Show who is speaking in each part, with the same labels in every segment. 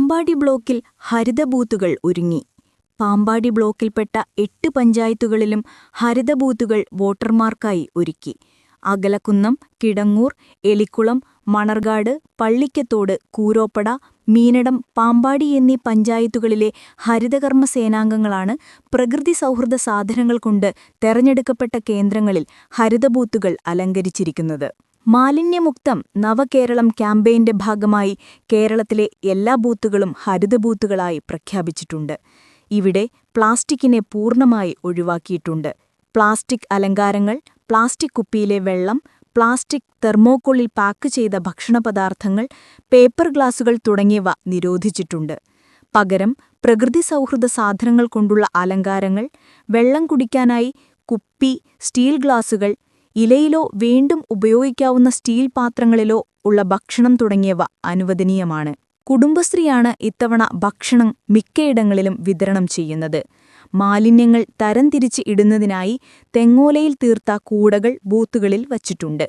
Speaker 1: പാമ്പാടി ബ്ലോക്കിൽ ഹരിതബൂത്തുകൾ ഒരുങ്ങി. പാമ്പാടി ബ്ലോക്കിൽപ്പെട്ട 8 പഞ്ചായത്തുകളിലും ഹരിതബൂത്തുകൾ വോട്ടർമാർക്കായി ഒരുക്കി. അകലക്കുന്നം, കിടങ്ങൂർ, എലിക്കുളം, മണർകാട്, പള്ളിക്കത്തോട്, കൂരോപ്പട, മീനടം, പാമ്പാടി എന്നീ പഞ്ചായത്തുകളിലെ ഹരിതകർമ്മ സേനാംഗങ്ങളാണ് പ്രകൃതി സൗഹൃദ സാധനങ്ങൾ കൊണ്ട് തെരഞ്ഞെടുക്കപ്പെട്ട കേന്ദ്രങ്ങളിൽ ഹരിതബൂത്തുകൾ അലങ്കരിച്ചിരിക്കുന്നത്. മാലിന്യമുക്തം നവകേരളം ക്യാമ്പയിന്റെ ഭാഗമായി കേരളത്തിലെ എല്ലാ ബൂത്തുകളും ഹരിതബൂത്തുകളായി പ്രഖ്യാപിച്ചിട്ടുണ്ട്. ഇവിടെ പ്ലാസ്റ്റിക്കിനെ പൂർണ്ണമായി ഒഴിവാക്കിയിട്ടുണ്ട്. പ്ലാസ്റ്റിക് അലങ്കാരങ്ങൾ, പ്ലാസ്റ്റിക് കുപ്പിയിലെ വെള്ളം, പ്ലാസ്റ്റിക് തെർമോക്കോളിൽ പാക്ക് ചെയ്ത ഭക്ഷണപദാർത്ഥങ്ങൾ, പേപ്പർ ഗ്ലാസുകൾ തുടങ്ങിയവ നിരോധിച്ചിട്ടുണ്ട്. പകരം പ്രകൃതി സൗഹൃദ സാധനങ്ങൾ കൊണ്ടുള്ള അലങ്കാരങ്ങൾ, വെള്ളം കുടിക്കാനായി കുപ്പി, സ്റ്റീൽ ഗ്ലാസുകൾ, ഇലയിലോ വീണ്ടും ഉപയോഗിക്കാവുന്ന സ്റ്റീൽ പാത്രങ്ങളിലോ ഉള്ള ഭക്ഷണം തുടങ്ങിയവ അനുവദനീയമാണ്. കുടുംബശ്രീയാണ് ഇത്തവണ ഭക്ഷണം മിക്കയിടങ്ങളിലും വിതരണം ചെയ്യുന്നത്. മാലിന്യങ്ങൾ തരംതിരിച്ച് ഇടുന്നതിനായി തെങ്ങോലയിൽ തീർത്ത കൂടകൾ ബൂത്തുകളിൽ വച്ചിട്ടുണ്ട്.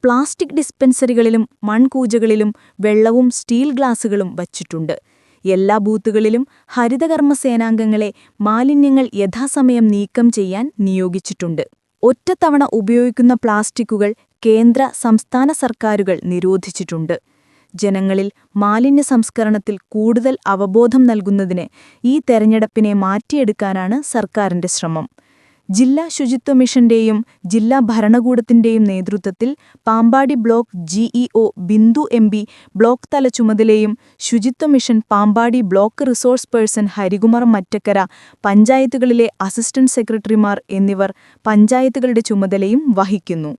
Speaker 1: പ്ലാസ്റ്റിക് ഡിസ്പെൻസറികളിലും മൺകൂജകളിലും വെള്ളവും സ്റ്റീൽ ഗ്ലാസുകളും വച്ചിട്ടുണ്ട്. എല്ലാ ബൂത്തുകളിലും ഹരിതകർമ്മ സേനാംഗങ്ങളെ മാലിന്യങ്ങൾ യഥാസമയം നീക്കം ചെയ്യാൻ നിയോഗിച്ചിട്ടുണ്ട്. ഒറ്റത്തവണ ഉപയോഗിക്കുന്ന പ്ലാസ്റ്റിക്കുകൾ കേന്ദ്ര, സംസ്ഥാന സർക്കാരുകൾ നിരോധിച്ചിട്ടുണ്ട്. ജനങ്ങളിൽ മാലിന്യ സംസ്കരണത്തിൽ കൂടുതൽ അവബോധം നൽകുന്നതിന് ഈ തെരഞ്ഞെടുപ്പിനെ മാറ്റിയെടുക്കാനാണ് സർക്കാരിന്റെ ശ്രമം. ജില്ലാ ശുചിത്വ മിഷന്റെയും ജില്ലാ ഭരണകൂടത്തിന്റെയും നേതൃത്വത്തിൽ Pampady block GEO Bindu MP block തല ചുമതലയും ശുചിത്വ mission Pampady block resource person Harikumar Mattakkara, പഞ്ചായത്തുകളിലെ അസിസ്റ്റന്റ് സെക്രട്ടറിമാർ എന്നിവർ പഞ്ചായത്തുകളുടെ ചുമതലയും വഹിക്കുന്നു.